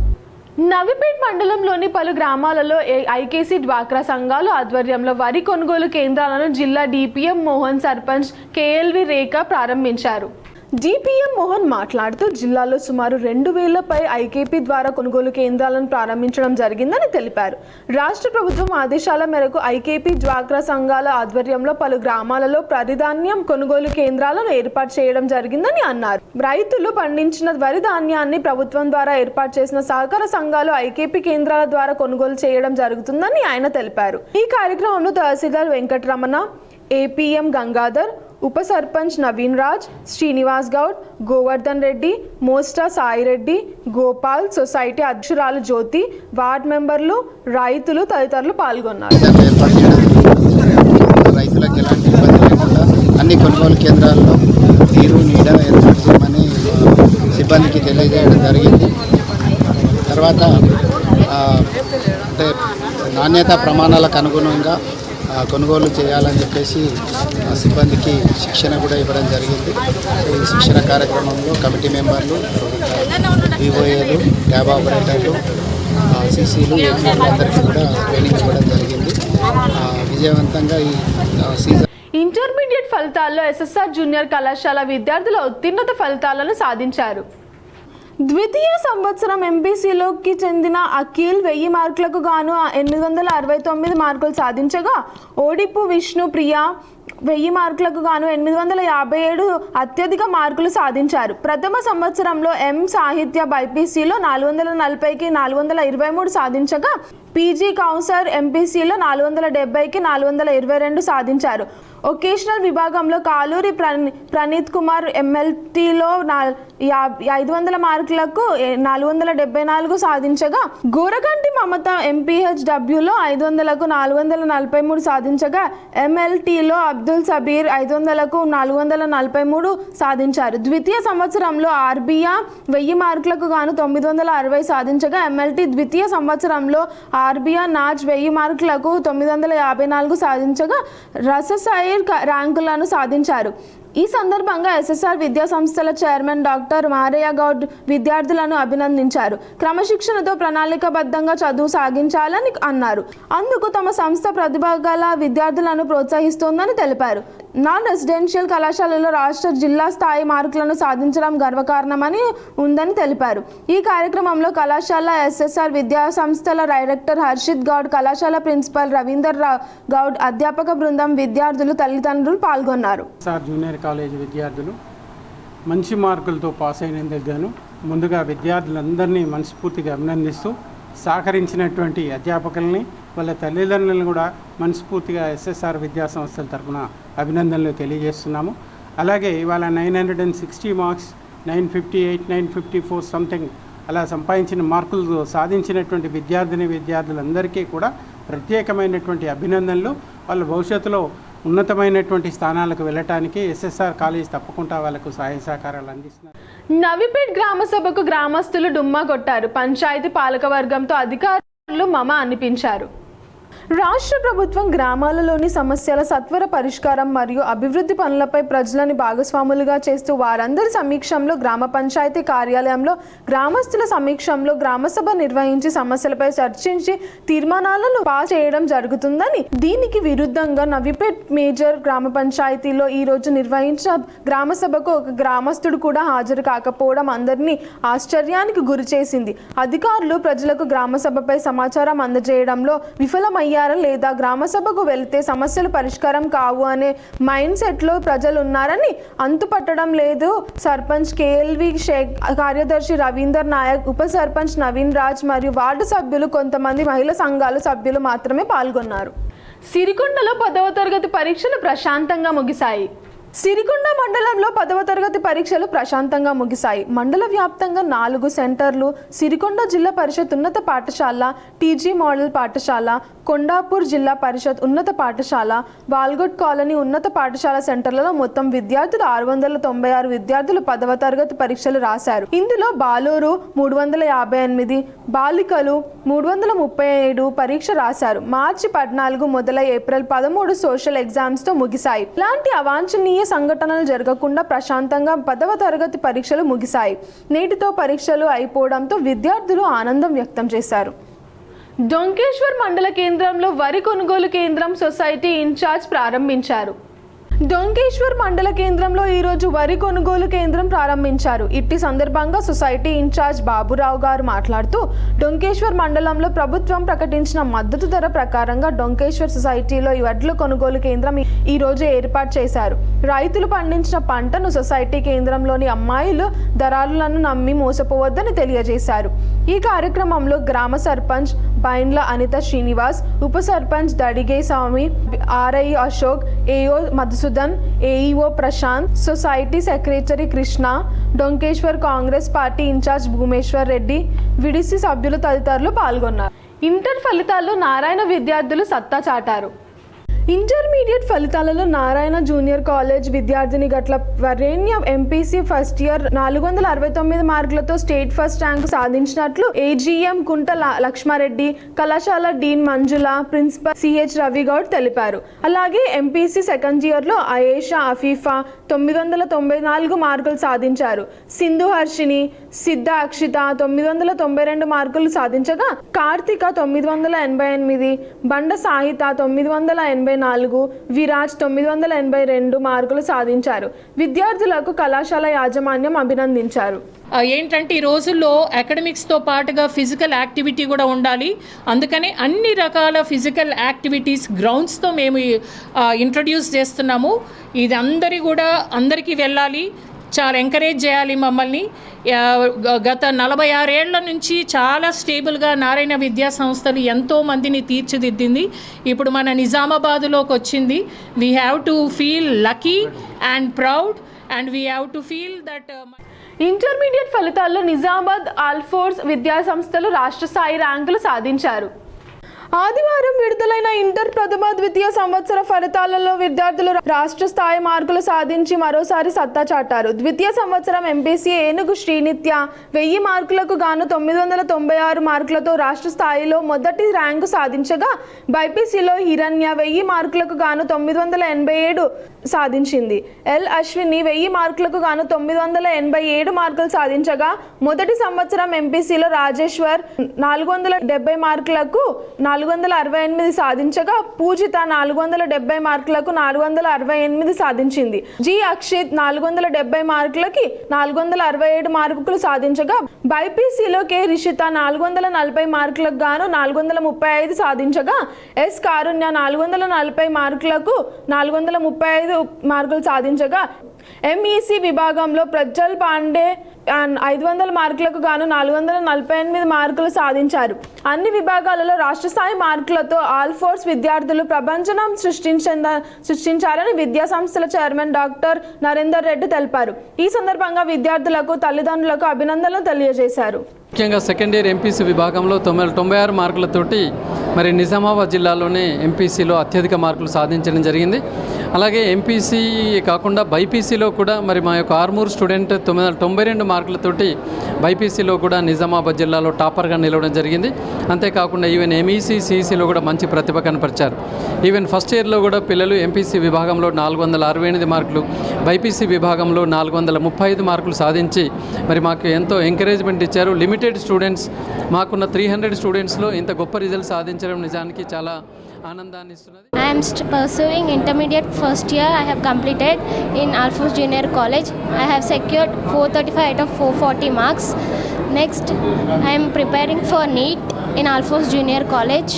నవిపేట్ మండలంలోని పలు గ్రామాలలో ఐకేసీ డ్వాక్రా సంఘాలు ఆధ్వర్యంలో వరి కొనుగోలు కేంద్రాలను జిల్లా డిపిఎం మోహన్, సర్పంచ్ కేఎల్వి రేఖ ప్రారంభించారు. డిపిఎం మోహన్ మాట్లాడుతూ జిల్లాలో సుమారు 2,000 పై ఐకేపీ ద్వారా కొనుగోలు కేంద్రాలను ప్రారంభించడం జరిగిందని తెలిపారు. రాష్ట్ర ప్రభుత్వం ఆదేశాల మేరకు ఐకేపీ డ్వాక్రా సంఘాల ఆధ్వర్యంలో పలు గ్రామాలలో వరిధాన్యం కొనుగోలు కేంద్రాలను ఏర్పాటు చేయడం జరిగిందని అన్నారు. రైతులు పండించిన వరి ధాన్యాన్ని ప్రభుత్వం ద్వారా ఏర్పాటు చేసిన సహకార సంఘాలు ఐకేపీ కేంద్రాల ద్వారా కొనుగోలు చేయడం జరుగుతుందని ఆయన తెలిపారు. ఈ కార్యక్రమంలో తహసీల్దార్ వెంకటరమణ, ఏపీఎం గంగాధర్, ఉప సర్పంచ్ నవీన్ రాజ్, శ్రీనివాస్ గౌడ్, గోవర్ధన్ రెడ్డి, మోస్టా సాయిరెడ్డి, గోపాల్, సొసైటీ అధ్యక్షురాలు జ్యోతి, వార్డ్ మెంబర్లు, రైతులు తదితరులు పాల్గొన్నారు. రైతులకు ఎలాంటి ఇబ్బంది లేకుండా అన్ని కొనుగోలు కేంద్రాల్లో నీరు, నీడ ఏర్పాటు చేయమని సిబ్బందికి తెలియజేయడం జరిగింది. తర్వాత అంటే నాణ్యత ప్రమాణాలకు అనుగుణంగా కొనుగోలు చేయాలని చెప్పేసి సిబ్బందికి శిక్షణ కూడా ఇవ్వడం జరిగింది. ఈ శిక్షణ కార్యక్రమంలో కమిటీ మెంబర్లు, వివోఏలు, ల్యాబ్ ఆపరేటర్లు, సీసీలు, ఏపీలు అందరికీ కూడా ట్రైనింగ్ ఇవ్వడం జరిగింది. విజయవంతంగా ఈ సీజన్ ఇంటర్మీడియట్ ఫలితాల్లో ఎస్ఎస్ఆర్ జూనియర్ కళాశాల విద్యార్థుల ఉత్తీర్ణత ఫలితాలను సాధించారు. ద్వితీయ సంవత్సరం ఎంపీసీలోకి చెందిన అఖిల్ 1000 మార్కులకు గాను 869 మార్కులు సాధించగా, ఓడిపు విష్ణు ప్రియ 1000 మార్కులకు గాను 857 అత్యధిక మార్కులు సాధించారు. ప్రథమ సంవత్సరంలో ఎం సాహిత్య బైపీసీలో 440కి 423 సాధించగా, పీజీ కౌన్సర్ ఎంపీసీలో 470కి 422 సాధించారు. ఒకేషనల్ విభాగంలో కాలూరి ప్రణీత్ కుమార్ ఎంఎల్టీలో 500 మార్కులకు 474 సాధించగా, గోరగంటి మమత ఎంపీహెచ్డబ్ల్యూలో 500కు 443 సాధించగా, ఎంఎల్టీలో అబ్దుల్ సబీర్ 500కు 443 సాధించారు. ద్వితీయ సంవత్సరంలో ఆర్బియా 1000 మార్కులకు గాను 960 సాధించగా, ఎంఎల్టీ ద్వితీయ సంవత్సరంలో ఆర్బియా నాజ్ 1000 మార్కులకు 954 సాధించగా, రససాయి ర్యాంకులను సాధించారు. ఈ సందర్భంగా ఎస్ఎస్ఆర్ విద్యా సంస్థల చైర్మన్ డాక్టర్ మారయ్య గౌడ్ విద్యార్థులను అభినందించారు. క్రమశిక్షణతో ప్రణాళికాబద్ధంగా చదువు సాగించాలని అన్నారు. అందుకు తమ సంస్థ ప్రతిభ గల విద్యార్థులను ప్రోత్సహిస్తోందని తెలిపారు. నాన్ రెసిడెన్షియల్ కళాశాలలో రాష్ట్ర, జిల్లా స్థాయి మార్కులను సాధించడం గర్వకారణమని ఉందని తెలిపారు. ఈ కార్యక్రమంలో కళాశాల ఎస్ఎస్ఆర్ విద్యా సంస్థల డైరెక్టర్ హర్షిత్ గౌడ్, కళాశాల ప్రిన్సిపల్ రవీందర్ గౌడ్, అధ్యాపక బృందం, విద్యార్థులు, తల్లిదండ్రులు పాల్గొన్నారు. జూనియర్ కాలేజీ విద్యార్థులు మంచి మార్కులతో పాస్ అయినందుకు గాను ముందుగా విద్యార్థులందరినీ మనస్ఫూర్తిగా అభినందిస్తూ, సహకరించినటువంటి అధ్యాపకుల్ని, వాళ్ళ తల్లిదండ్రులను కూడా మనస్ఫూర్తిగా ఎస్ఎస్ఆర్ విద్యా సంస్థల తరఫున అభినందనలు తెలియజేస్తున్నాము. అలాగే ఇవాళ 960 మార్క్స్, 958, 954 సంథింగ్ అలా సంపాదించిన మార్కులు సాధించినటువంటి విద్యార్థులందరికీ కూడా ప్రత్యేకమైనటువంటి అభినందనలు. వాళ్ళ భవిష్యత్తులో ఉన్నతమైనటువంటి స్థానాలకు వెళ్ళటానికి ఎస్ఎస్ఆర్ కాలేజ్ తప్పకుండా వాళ్ళకు సహాయ సహకారాలు అందిస్తున్నారు. నవిపేట్ గ్రామ సభకు గ్రామస్తులు డుమ్మా కొట్టారు. పంచాయతీ పాలకవర్గంతో అధికారులు మమ అనిపించారు. రాష్ట్ర ప్రభుత్వం గ్రామాలలోని సమస్యల సత్వర పరిష్కారం మరియు అభివృద్ధి పనులపై ప్రజలని భాగస్వాములుగా చేస్తూ వారందరి సమీక్షంలో గ్రామ పంచాయతీ కార్యాలయంలో గ్రామస్తుల సమీక్షంలో గ్రామసభ నిర్వహించి సమస్యలపై చర్చించి తీర్మానాలను పాస్ చేయడం జరుగుతుందని, దీనికి విరుద్ధంగా నవిపేట్ మేజర్ గ్రామ పంచాయతీలో ఈ రోజు నిర్వహించిన గ్రామసభకు ఒక గ్రామస్తుడు కూడా హాజరు కాకపోవడం అందరినీ ఆశ్చర్యానికి గురి చేసింది. అధికారులు ప్రజలకు గ్రామసభపై సమాచారం అందజేయడంలో విఫలమయ్యారు లేదా గ్రామసభకు వెళ్తే సమస్యలు పరిష్కారం కావు అనే మైండ్ సెట్లో ప్రజలు ఉన్నారని అంతుపట్టడం లేదు. సర్పంచ్ కేఎల్వి షేక్, కార్యదర్శి రవీందర్ నాయక్, ఉప సర్పంచ్ నవీన్ రాజ్ మరియు వార్డు సభ్యులు, కొంతమంది మహిళా సంఘాల సభ్యులు మాత్రమే పాల్గొన్నారు. సిరికొండలో 10వ తరగతి పరీక్షలు ప్రశాంతంగా ముగిశాయి. సిరికొండ మండలంలో 10వ తరగతి పరీక్షలు ప్రశాంతంగా ముగిశాయి. మండల వ్యాప్తంగా 4 సెంటర్లు, సిరికొండ జిల్లా పరిషత్ ఉన్నత పాఠశాల, టీజీ మోడల్ పాఠశాల, కొండాపూర్ జిల్లా పరిషత్ ఉన్నత పాఠశాల, వాల్గొట్ కాలనీ ఉన్నత పాఠశాల సెంటర్లలో మొత్తం విద్యార్థులు 696 విద్యార్థులు 10వ తరగతి పరీక్షలు రాశారు. ఇందులో బాలూరు 358, బాలికలు 337 పరీక్ష రాశారు. మార్చి 14 మొదలై ఏప్రిల్ 13 సోషల్ ఎగ్జామ్స్ తో ముగిశాయి. ఇలాంటి అవాంఛనీయ సంఘటనలు జరగకుండా ప్రశాంతంగా 10వ తరగతి పరీక్షలు ముగిశాయి. నేటితో పరీక్షలు అయిపోవడంతో విద్యార్థులు ఆనందం వ్యక్తం చేశారు. డొంకేశ్వర్ మండల కేంద్రంలో వరి కొనుగోలు కేంద్రం సొసైటీ ఇన్ఛార్జ్ ప్రారంభించారు. డొంకేశ్వర్ మండల కేంద్రంలో ఈరోజు వరి కొనుగోలు కేంద్రం ప్రారంభించారు. ఇట్టి సందర్భంగా సొసైటీ ఇన్ఛార్జ్ బాబురావు గారు మాట్లాడుతూ డొంకేశ్వర్ మండలంలో ప్రభుత్వం ప్రకటించిన మద్దతు ధర ప్రకారంగా డొంకేశ్వర్ సొసైటీలో ఈ వడ్ల కొనుగోలు కేంద్రం ఈ రోజు ఏర్పాటు చేశారు. రైతులు పండించిన పంటను సొసైటీ కేంద్రంలోని అమ్మాయిలు దళారులను నమ్మి మోసపోవద్దని తెలియజేశారు. ఈ కార్యక్రమంలో గ్రామ సర్పంచ్ బైండ్ల అనిత శ్రీనివాస్, ఉప sarpanch Dadige Swamy, RI Ashok, AO Madhusudan, AEO Prashanth, society secretary Krishna, Donkeshwar Congress party incharge Bhumeshwar Reddy, VDC సభ్యులు తదితరులు పాల్గొన్నారు. ఇంటర్ ఫలితాల్లో నారాయణ విద్యార్థులు సత్తా చాటారు. ఇంటర్మీడియట్ ఫలితాలలో నారాయణ జూనియర్ కాలేజ్ విద్యార్థిని గట్ల వరేణ్య ఎంపీసీ ఫస్ట్ ఇయర్ 469 మార్కులతో స్టేట్ ఫస్ట్ ర్యాంకు సాధించినట్లు ఏజీఎం కుంట లక్ష్మారెడ్డి, కళాశాల డీన్ మంజుల, ప్రిన్సిపల్ సిహెచ్ రవిగౌడ్ తెలిపారు. అలాగే ఎంపీసీ సెకండ్ ఇయర్లో అయేషా అఫీఫా 994 మార్కులు సాధించారు. సింధు హర్షిని, సిద్ధ అక్షిత 992 మార్కులు సాధించగా కార్తిక 988, బండ సాహిత 984, విరాజ్ 982 మార్కులు సాధించారు. విద్యార్థులకు కళాశాల యాజమాన్యం అభినందించారు. ఏంటంటే ఈ రోజుల్లో అకాడమిక్స్తో పాటుగా ఫిజికల్ యాక్టివిటీ కూడా ఉండాలి. అందుకనే అన్ని రకాల ఫిజికల్ యాక్టివిటీస్ గ్రౌండ్స్తో మేము ఇంట్రడ్యూస్ చేస్తున్నాము. ఇది అందరికీ వెళ్ళాలి, చాలా ఎంకరేజ్ చేయాలి మమ్మల్ని. గత 46 ఏళ్ల నుంచి చాలా స్టేబుల్గా నారాయణ విద్యా సంస్థలు ఎంతో మందిని తీర్చిదిద్దింది. ఇప్పుడు మన నిజామాబాద్లోకి వచ్చింది. We have to feel lucky and proud and we have to feel that. Intermediate ఫలితాల్లో నిజామాబాద్ ఆల్ఫోర్స్ విద్యా సంస్థలు రాష్ట్ర స్థాయి ర్యాంకులు సాధించారు. ఆదివారం విడుదలైన ఇంటర్ ప్రథమ ద్వితీయ సంవత్సర ఫలితాలలో విద్యార్థులు రాష్ట్ర స్థాయి మార్కులు సాధించి మరోసారి సత్తా చాటారు. ద్వితీయ సంవత్సరం ఎంపీసీ ఏనుగు శ్రీనిత్య 1000 మార్కులకు గాను 996 మార్కులతో రాష్ట్ర స్థాయిలో మొదటి ర్యాంకు సాధించగా, బైపీసీలో హిరణ్య 1000 మార్కులకు గాను 987 సాధించింది. ఎల్ అశ్విని 1000 మార్కులకు గాను 987 మార్కులు సాధించగా, మొదటి సంవత్సరం ఎంపీసీలో రాజేశ్వర్ 470 మార్కులకు 468 సాధించగా, పూజిత 470 మార్కులకు 468 సాధించింది. జి అక్షిత్ 470 మార్కులకి 467 మార్కులు సాధించగా, బైపీసీలో కె రిషిత 440 మార్కులకు గాను 435 సాధించగా, ఎస్ కారుణ్య 440 మార్కులకు 435 మార్కులు సాధించగా, ఎంఈసీ విభాగంలో ప్రజ్వల్ పాండే 500 మార్కులకు గాను 448 మార్కులు సాధించారు. అన్ని విభాగాలలో రాష్ట్ర స్థాయి మార్కులతో ఆల్ఫోర్స్ విద్యార్థులు ప్రభంజనం సృష్టించారని విద్యా సంస్థల చైర్మన్ డాక్టర్ నరేందర్ రెడ్డి తెలిపారు. ఈ సందర్భంగా విద్యార్థులకు తల్లిదండ్రులకు అభినందనలు తెలియజేశారు. ముఖ్యంగా సెకండ్ ఇయర్ ఎంపీసీ విభాగంలో 96 మార్కులతోటి మరి నిజామాబాద్ జిల్లాలోనే ఎంపీసీలో అత్యధిక మార్కులు సాధించడం జరిగింది. అలాగే ఎంపీసీ కాకుండా బైపీసీలో కూడా మరి మా యొక్క ఆర్మూర్ స్టూడెంట్ 992 మార్కులతోటి బైపీసీలో కూడా నిజామాబాద్ జిల్లాలో టాపర్గా నిలవడం జరిగింది. అంతేకాకుండా ఈవెన్ ఎంఈసీ సిఈసీలో కూడా మంచి ప్రతిభ కనపరిచారు. ఈవెన్ ఫస్ట్ ఇయర్లో కూడా పిల్లలు ఎంపీసీ విభాగంలో 468 మార్కులు, బైపీసీ విభాగంలో 435 మార్కులు సాధించి మరి మాకు ఎంతో ఎంకరేజ్మెంట్ ఇచ్చారు. లిమిటెడ్ స్టూడెంట్స్, మాకున్న 300 స్టూడెంట్స్లో ఇంత గొప్ప రిజల్ట్ సాధించడం నిజానికి చాలా ఆనందాన్ని ఇస్తున్నది. I am pursuing intermediate first year. I have completed in Alphonse Junior College. I have secured 435 out of 440 marks. Next, I am preparing for NEET in Alphonse Junior College.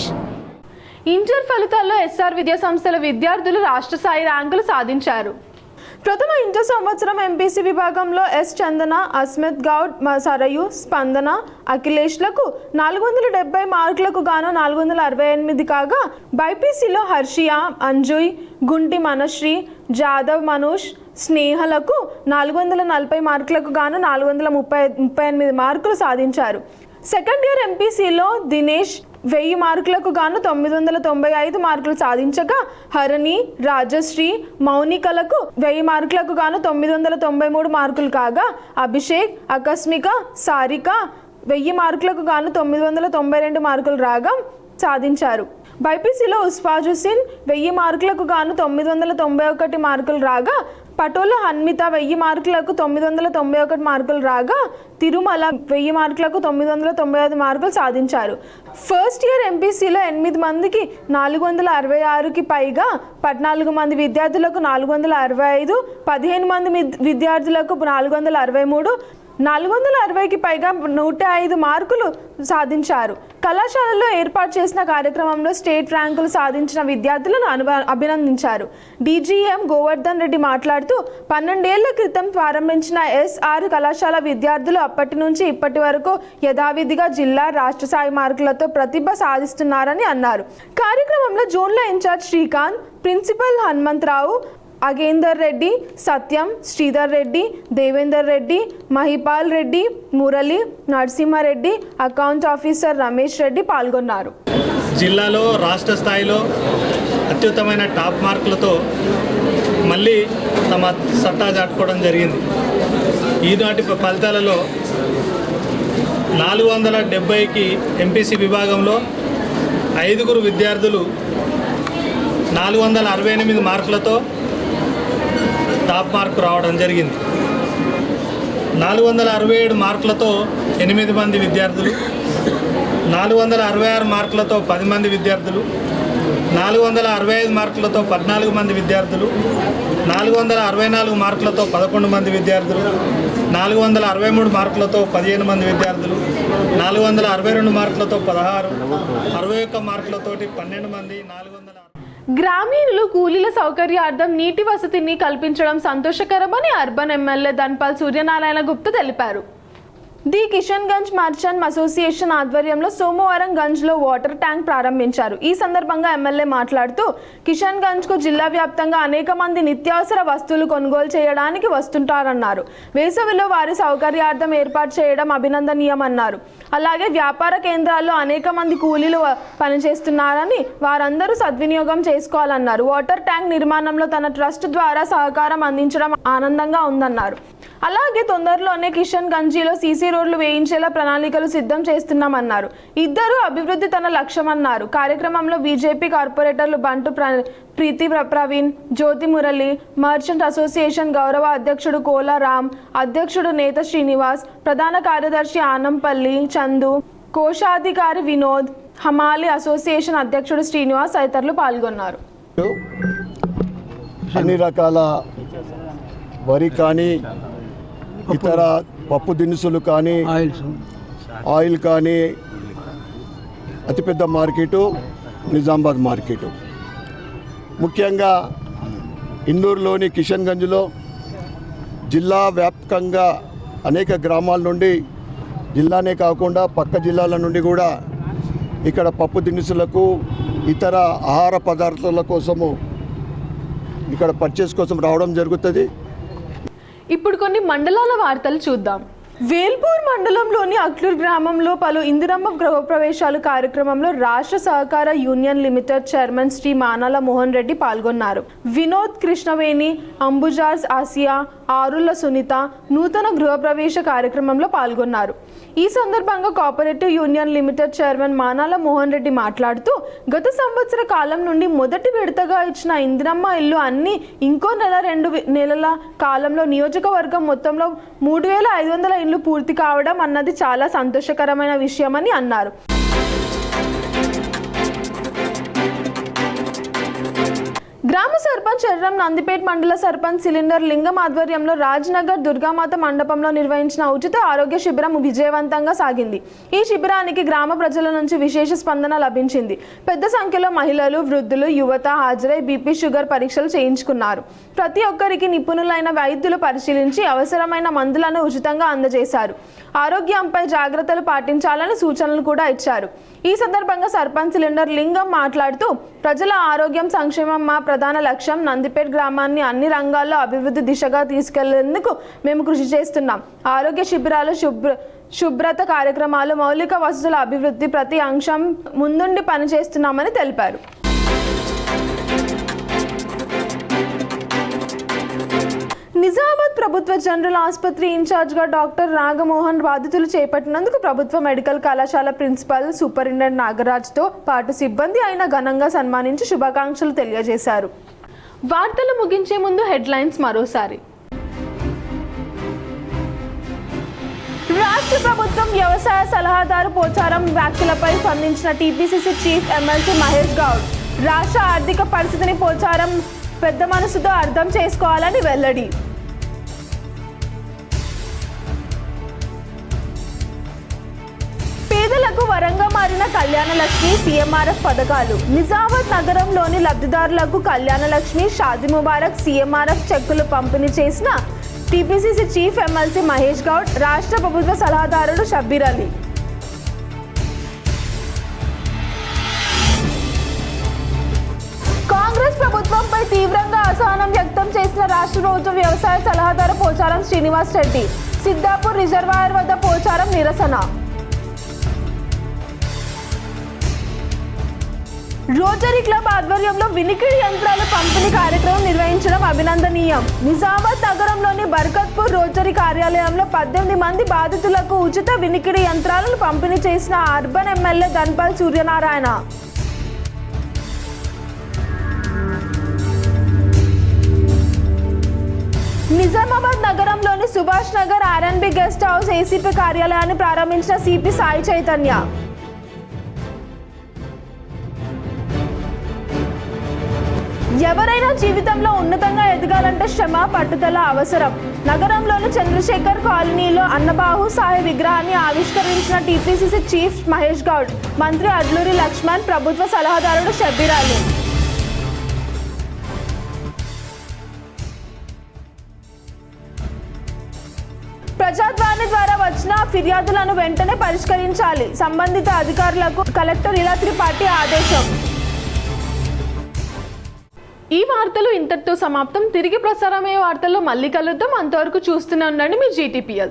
Inter ఫలితాల్లో SR విద్యా సంస్థల విద్యార్థులు రాష్ట్ర స్థాయి ర్యాంకులు సాధించారు. ప్రథమ inter సంవత్సరం ఎంపీసీ విభాగంలో ఎస్ చందన, అస్మిత్ గౌడ్, సరయు, స్పందన, అఖిలేష్లకు 470 మార్కులకు గాను 468 కాగా, బైపీసీలో హర్షియా, అంజుయ్, గుంటి మనశ్రీ, జాదవ్ మనోజ్ స్నేహలకు 440 మార్కులకు గాను 438 మార్కులు సాధించారు. సెకండ్ ఇయర్ ఎంపీసీలో దినేష్ 1000 మార్కులకు గాను 995 మార్కులు సాధించగా హరణి, రాజశ్రీ, మౌనికలకు 1000 మార్కులకు గాను 993 మార్కులు కాగా అభిషేక్, ఆకస్మిక, సారిక 1000 మార్కులకు గాను 992 మార్కులు రాగా సాధించారు. బైపీసీలో ఉస్ఫాజుసిన్ 1000 మార్కులకు గాను 991 మార్కులు రాగా పటోల హన్మిత 1000 మార్కులకు 991 మార్కులు రాగా తిరుమల 1000 మార్కులకు 995 మార్కులు సాధించారు. ఫస్ట్ ఇయర్ ఎంపీసీలో 8 మందికి 466కి పైగా 14 మంది విద్యార్థులకు 465, 15 మంది విద్యార్థులకు 463, 460కి పైగా 105 మార్కులు సాధించారు. కళాశాలలో ఏర్పాటు చేసిన కార్యక్రమంలో స్టేట్ ర్యాంకులు సాధించిన విద్యార్థులను అభినందించారు. డీజీఎం గోవర్ధన్ రెడ్డి మాట్లాడుతూ 12 ఏళ్ల క్రితం ప్రారంభించిన ఎస్ఆర్ కళాశాల విద్యార్థులు అప్పటి నుంచి ఇప్పటి వరకు యథావిధిగా జిల్లా, రాష్ట్ర స్థాయి మార్కులతో ప్రతిభ సాధిస్తున్నారని అన్నారు. కార్యక్రమంలో జోన్ల ఇన్ఛార్జ్ శ్రీకాంత్, ప్రిన్సిపల్ హనుమంతరావు, అగేందర్ రెడ్డి, సత్యం, శ్రీధర్ రెడ్డి, దేవేందర్ రెడ్డి, మహిపాల్ రెడ్డి, మురళి, నరసింహారెడ్డి, అకౌంట్ ఆఫీసర్ రమేష్ రెడ్డి పాల్గొన్నారు. జిల్లాలో రాష్ట్ర స్థాయిలో అత్యుత్తమైన టాప్ మార్కులతో మళ్ళీ తమ సత్తా చాటుకోవడం జరిగింది. ఈనాటి ఫలితాలలో 470కి ఎంపీసీ విభాగంలో 5 విద్యార్థులు 468 మార్కులతో టాప్ మార్కు రావడం జరిగింది. 467 మార్కులతో 8 మంది విద్యార్థులు, 466 మార్కులతో 10 మంది విద్యార్థులు, 465 మార్కులతో 14 మంది విద్యార్థులు, 464 మార్కులతో 11 మంది విద్యార్థులు, 463 మార్కులతో 15 మంది విద్యార్థులు, 462 మార్కులతో 16, 61 మార్కులతోటి 12 మంది, 400. గ్రామీణులు కూలీల సౌకర్యార్థం నీటి వసతిని కల్పించడం సంతోషకరమని అర్బన్ ఎమ్మెల్యే ధన్పాల్ సూర్యనారాయణ గుప్తా తెలిపారు. The Kishan Ganj merchant association ఆధ్వర్యంలో సోమవారం గంజ్లో వాటర్ ట్యాంక్ ప్రారంభించారు. ఈ సందర్భంగా ఎమ్మెల్యే మాట్లాడుతూ కిషన్ గంజ్కు జిల్లా వ్యాప్తంగా అనేక మంది నిత్యావసర వస్తువులు కొనుగోలు చేయడానికి వస్తుంటారన్నారు. వేసవిలో వారి సౌకర్యార్థం ఏర్పాటు చేయడం అభినందనీయమన్నారు. అలాగే వ్యాపార కేంద్రాల్లో అనేక మంది కూలీలు పనిచేస్తున్నారని వారందరూ సద్వినియోగం చేసుకోవాలన్నారు. వాటర్ ట్యాంక్ నిర్మాణంలో తన ట్రస్ట్ ద్వారా సహకారం అందించడం ఆనందంగా ఉందన్నారు. అలాగే తొందరలోనే కిషన్ గంజిలో సీసీ రోడ్లు వేయించేలా ప్రణాళికలు సిద్ధం చేస్తున్నామన్నారు. ఇద్దరు అభివృద్ధి తన లక్ష్యమన్నారు. కార్యక్రమంలో బీజేపీ కార్పొరేటర్లు బంటు ప్రీతి ప్రవీణ్, జ్యోతి మురళి, మర్చెంట్ అసోసియేషన్ గౌరవ అధ్యక్షుడు కోలా రామ్, అధ్యక్షుడు నేత శ్రీనివాస్, ప్రధాన కార్యదర్శి ఆనంపల్లి చందు, కోశాధికారి వినోద్, హమాలి అసోసియేషన్ అధ్యక్షుడు శ్రీనివాస్ తదితరులు పాల్గొన్నారు. అన్ని రకాల వరి కానీ ఇతర పప్పు దినుసులు కానీ ఆయిల్ కానీ అతిపెద్ద మార్కెటు నిజామాబాద్ మార్కెటు. ముఖ్యంగా ఇందూరులోని కిషన్ గంజ్లో జిల్లా వ్యాప్తంగా అనేక గ్రామాల నుండి, జిల్లానే కాకుండా పక్క జిల్లాల నుండి కూడా ఇక్కడ పప్పు దినుసులకు ఇతర ఆహార పదార్థాల కోసము ఇక్కడ పర్చేస్ కోసం రావడం జరుగుతుంది. ఇప్పుడు కొన్ని మండలాల వార్తలు చూద్దాం. వేల్పూర్ మండలంలోని అక్లూర్ గ్రామంలో పలు ఇందిరమ్మ గృహప్రవేశాలు కార్యక్రమంలో రాష్ట్ర సహకార union limited chairman Shri Manala Mohan Reddy పాల్గొన్నారు. వినోద్ కృష్ణవేణి, అంబుజార్స్ ఆసియా, ఆరుల సునీత నూతన గృహప్రవేశ కార్యక్రమంలో పాల్గొన్నారు. ఈ సందర్భంగా cooperative union limited chairman Manala Mohan Reddy మాట్లాడుతూ గత సంవత్సర కాలం నుండి మొదటి విడతగా ఇచ్చిన ఇందిరమ్మ ఇల్లు అన్ని ఇంకో 2 నెలల కాలంలో నియోజకవర్గం మొత్తంలో 3500 ఇల్లు పూర్తి కావడం అన్నది చాలా సంతోషకరమైన విషయమని అన్నారు. గ్రామ సర్పంచ్ ఎర్రం నందిపేట్ మండల సర్పంచ్ సిలిండర్ లింగం ఆధ్వర్యంలో రాజ్నగర్ దుర్గామాత మండపంలో నిర్వహించిన ఉచిత ఆరోగ్య శిబిరం విజయవంతంగా సాగింది. ఈ శిబిరానికి గ్రామ ప్రజల నుంచి విశేష స్పందన లభించింది. పెద్ద సంఖ్యలో మహిళలు, వృద్ధులు, యువత హాజరై బీపీ, షుగర్ పరీక్షలు చేయించుకున్నారు. ప్రతి ఒక్కరికి నిపుణులైన వైద్యులు పరిశీలించి అవసరమైన మందులను ఉచితంగా అందజేశారు. ఆరోగ్యంపై జాగ్రత్తలు పాటించాలని సూచనలు కూడా ఇచ్చారు. ఈ సందర్భంగా సర్పంచ్ సిలిండర్ లింగం మాట్లాడుతూ ప్రజల ఆరోగ్యం సంక్షేమం మా ప్రధాన లక్ష్యం లక్ష్యం. నందిపేట్ గ్రామాన్ని అన్ని రంగాల్లో అభివృద్ధి దిశగా తీసుకెళ్లేందుకు మేము కృషి చేస్తున్నాం. ఆరోగ్య శిబిరాలు, శుభ్రత కార్యక్రమాలు, మౌలిక వసతుల అభివృద్ధి ప్రతి అంశం ముందుండి పనిచేస్తున్నామని తెలిపారు. నిజామాబాద్ ప్రభుత్వ జనరల్ ఆసుపత్రి ఇన్ఛార్జ్గా డాక్టర్ నాగమోహన్ బాధ్యతలు చేపట్టినందుకు ప్రభుత్వ మెడికల్ కళాశాల ప్రిన్సిపల్ సూపరింటెండెంట్ నాగరాజ్తో పాటు సిబ్బంది ఆయన ఘనంగా సన్మానించి శుభాకాంక్షలు తెలియజేశారు. వార్తలు ముగించే ముందు హెడ్లైన్స్ మరోసారి. రాష్ట్ర ప్రభుత్వం వ్యవసాయ సలహాదారు పోచారం వ్యాఖ్యలపై స్పందించిన TPCC chief MLC Mahesh Goud. రాష్ట్ర ఆర్థిక పరిస్థితిని పోచారం పెద్ద మనసుతో అర్థం చేసుకోవాలని వెల్లడి. పేదలకు వరంగా మారిన కళ్యాణలక్ష్మి, సీఎంఆర్ఎఫ్ పథకాలు. నిజామాబాద్ నగరంలోని లబ్ధిదారులకు కళ్యాణలక్ష్మి, షాదీ ముబారక్, సీఎంఆర్ఎఫ్ చెక్కులు పంపిణీ చేసిన TPCC chief MLC Mahesh Goud, రాష్ట్ర ప్రభుత్వ సలహాదారుడు షబ్బీర్ అలీ. కాంగ్రెస్ ప్రభుత్వంపై తీవ్రంగా అసహనం వ్యక్తం చేసిన రాష్ట్ర ప్రభుత్వ వ్యవసాయ సలహాదారు పోచారం శ్రీనివాస్ రెడ్డి. సిద్దాపూర్ రిజర్వాయర్ వద్ద పోచారం నిరసన. రోటరీ క్లబ్ ఆధ్వర్యంలో వినికిడి యంత్రాల పంపిణీ కార్యక్రమం నిర్వహించడం అభినందనీయం. నిజామాబాద్ నగరంలోని బర్కత్పూర్ రోటరీ కార్యాలయంలో 18 మంది బాధితులకు ఉచిత వినికిడి యంత్రాలను పంపిణీ చేసిన అర్బన్ ఎమ్మెల్యే ధన్పాల్ సూర్యనారాయణ. నిజామాబాద్ నగరంలోని Subhash Nagar R&B guest house ACP కార్యాలయాన్ని ప్రారంభించిన సిపి సాయి చైతన్య. ఎవరైనా జీవితంలో ఉన్నతంగా ఎదగాలంటే శ్రమ, పట్టుదల అవసరం. నగరంలోని చంద్రశేఖర్ కాలనీలో అన్నబాహు సాయి విగ్రహాన్ని ఆవిష్కరించిన టీపీసీసీ చీఫ్ మహేష్ గౌడ్, మంత్రి అడ్లూరి లక్ష్మణ్, ప్రభుత్వ సలహాదారుడు షబ్బీర్ అలీ. ప్రజాద్వాని ద్వారా వచ్చిన ఫిర్యాదులను వెంటనే పరిష్కరించాలి. సంబంధిత అధికారులకు కలెక్టర్ ఇలా త్రిపాఠి ఆదేశం. ఈ వార్తలు ఇంతటితో సమాప్తం. తిరిగి ప్రసారమయ్యే వార్తల్లో మళ్ళీ కలుద్దాం. అంతవరకు చూస్తూనే ఉండండి మీ GTPL.